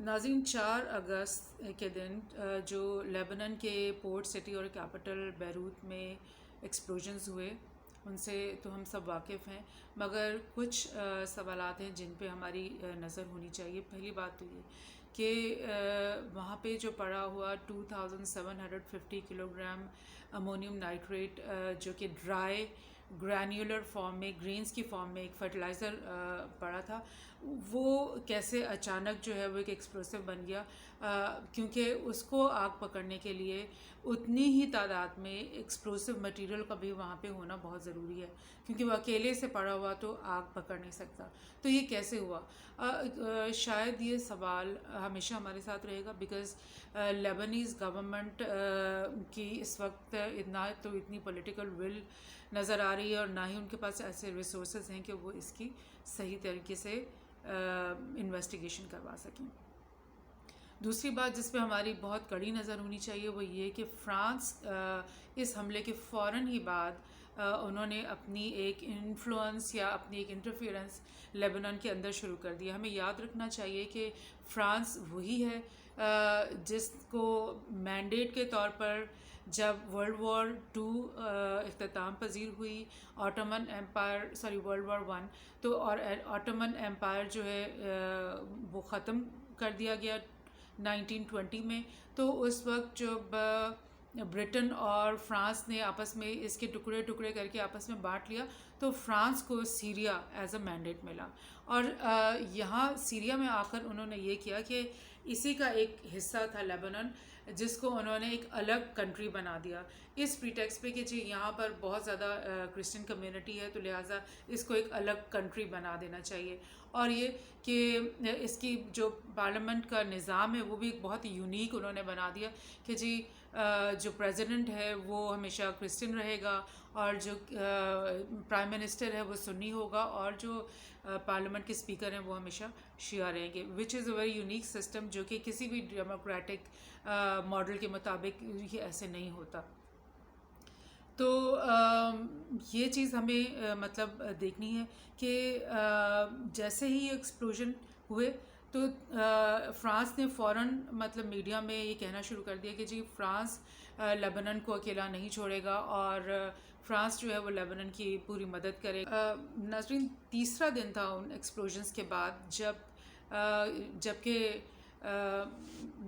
ناظرین، 4 اگست کے دن جو لیبنان کے پورٹ سٹی اور کیپٹل بیروت میں ایکسپلوژنز ہوئے، ان سے تو ہم سب واقف ہیں، مگر کچھ سوالات ہیں جن پہ ہماری نظر ہونی چاہیے۔ پہلی بات تو یہ کہ وہاں پہ جو پڑا ہوا 2750 کلو گرام امونیم نائٹریٹ جو کہ ڈرائی گرینیولر فارم میں، گرینز کی فارم میں ایک فرٹیلائزر پڑا تھا، وہ کیسے اچانک جو ہے وہ ایک ایکسپلوسو بن گیا، کیونکہ اس کو آگ پکڑنے کے لیے اتنی ہی تعداد میں ایکسپلوسو مٹیریل کا بھی وہاں پہ ہونا بہت ضروری ہے، کیونکہ وہ اکیلے سے پڑا ہوا تو آگ پکڑ نہیں سکتا۔ تو یہ کیسے ہوا؟ شاید یہ سوال ہمیشہ ہمارے ساتھ رہے گا، بیکاز لیبنیز گورنمنٹ کی اس وقت اتنی پولیٹیکل ول نظر آ رہی ہے، اور نہ ہی ان کے پاس ایسے ریسورسز ہیں کہ وہ اس کی صحیح طریقے سے انویسٹیگیشن کروا سکیں۔ دوسری بات جس پہ ہماری بہت کڑی نظر ہونی چاہیے وہ یہ کہ فرانس اس حملے کے فوراً ہی بعد انہوں نے اپنی ایک انفلوئنس یا اپنی ایک انٹرفیئرنس لیبنان کے اندر شروع کر دیا۔ ہمیں یاد رکھنا چاہیے کہ فرانس وہی ہے جس کو مینڈیٹ کے طور پر جب ورلڈ وار 2 اختتام پذیر ہوئی، ورلڈ وار 1 تو اور آٹومن ایمپائر جو ہے وہ ختم کر دیا گیا 1920 میں، تو اس وقت جب برٹن اور فرانس نے آپس میں اس کے ٹکڑے ٹکڑے کر کے آپس میں بانٹ لیا، تو فرانس کو سیریا ایز اے مینڈیٹ ملا، اور یہاں سیریا میں آ کر انہوں نے یہ کیا کہ اسی کا ایک حصہ تھا لیبنان، جس کو انہوں نے ایک الگ کنٹری بنا دیا، اس پریٹیکس پہ کہ جی یہاں پر بہت زیادہ کرسچن کمیونٹی ہے، تو لہٰذا اس کو ایک الگ کنٹری بنا دینا چاہیے۔ اور یہ کہ اس کی جو پارلیمنٹ کا نظام ہے وہ بھی ایک بہت یونیک انہوں نے بنا دیا کہ جی جو پریزیڈنٹ ہے وہ ہمیشہ کرسچن رہے گا، اور جو پرائم منسٹر ہے وہ سنی ہوگا، اور جو پارلیمنٹ کے اسپیکر ہیں وہ ہمیشہ شیعہ رہیں گے، وچ از اے ویری یونیک سسٹم، جو کہ کسی بھی ڈیموکریٹک ماڈل کے مطابق یہ ایسے نہیں ہوتا۔ تو یہ چیز ہمیں مطلب دیکھنی ہے کہ جیسے ہی ایکسپلوژن ہوئے تو فرانس نے فوراً مطلب میڈیا میں یہ کہنا شروع کر دیا کہ جی فرانس لیبنان کو اکیلا نہیں چھوڑے گا، اور فرانس جو ہے وہ لیبنان کی پوری مدد کرے گا۔ ناظرین، تیسرا دن تھا ان ایکسپلوژنس کے بعد جبکہ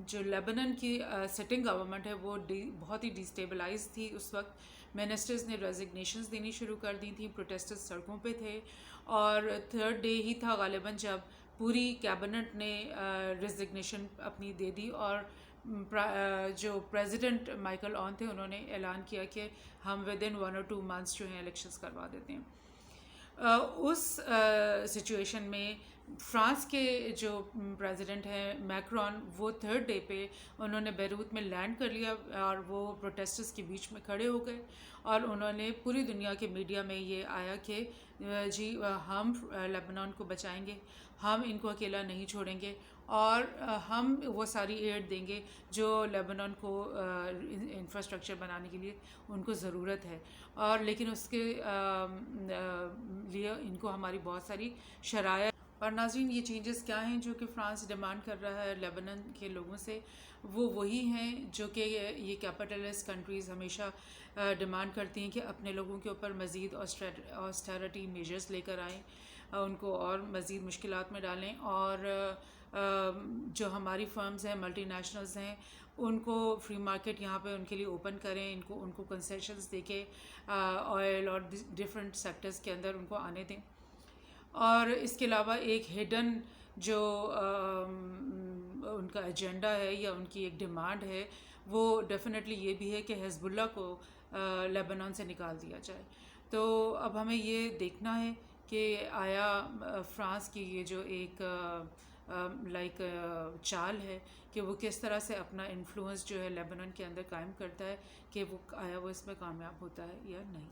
جو لیبنان کی سٹنگ گورنمنٹ ہے وہ بہت ہی ڈیسٹیبلائز تھی اس وقت، منسٹرز نے ریزگنیشنز دینی شروع کر دی تھیں، پروٹیسٹرز سڑکوں پہ تھے، اور 3rd ڈے ہی تھا غالباً جب پوری کیبنٹ نے ریزگنیشن اپنی دے دی، اور جو پریزیڈنٹ مائیکل اون تھے انہوں نے اعلان کیا کہ ہم ودن 1 or 2 months جو ہیں الیکشنز کروا دیتے ہیں۔ اس سچویشن میں فرانس کے جو پریزیڈنٹ ہیں میکرون، وہ 3rd ڈے پہ انہوں نے بیروت میں لینڈ کر لیا، اور وہ پروٹیسٹرز کے بیچ میں کھڑے ہو گئے، اور انہوں نے پوری دنیا کے میڈیا میں یہ آیا کہ جی ہم لیبنان کو بچائیں گے، ہم ان کو اکیلا نہیں چھوڑیں گے، اور ہم وہ ساری ایڈ دیں گے جو لیبنان کو انفراسٹرکچر بنانے کے لیے ان کو ضرورت ہے، اور لیکن اس کے لیے ان کو ہماری بہت ساری شرائط۔ اور ناظرین، یہ چینجز کیا ہیں جو کہ فرانس ڈیمانڈ کر رہا ہے لیبنان کے لوگوں سے؟ وہ وہی ہیں جو کہ یہ کیپٹلسٹ کنٹریز ہمیشہ ڈیمانڈ کرتی ہیں کہ اپنے لوگوں کے اوپر مزید آسٹیرٹی میجرز لے کر آئیں، ان کو اور مزید مشکلات میں ڈالیں، اور جو ہماری فرمز ہیں، ملٹی نیشنلز ہیں، ان کو فری مارکیٹ یہاں پہ ان کے لیے اوپن کریں، ان کو کنسیشنز دے کے آئل اور ڈفرینٹ سیکٹرز کے اندر ان کو آنے دیں۔ اور اس کے علاوہ ایک ہڈن جو ان کا ایجنڈا ہے یا ان کی ایک ڈیمانڈ ہے، وہ ڈیفینیٹلی یہ بھی ہے کہ حزب اللہ کو لیبنان سے نکال دیا جائے۔ تو اب ہمیں یہ دیکھنا ہے کہ آیا فرانس کی یہ جو ایک چال ہے کہ وہ کس طرح سے اپنا انفلوئنس جو ہے لیبنان کے اندر قائم کرتا ہے، کہ وہ آیا وہ اس میں کامیاب ہوتا ہے یا نہیں۔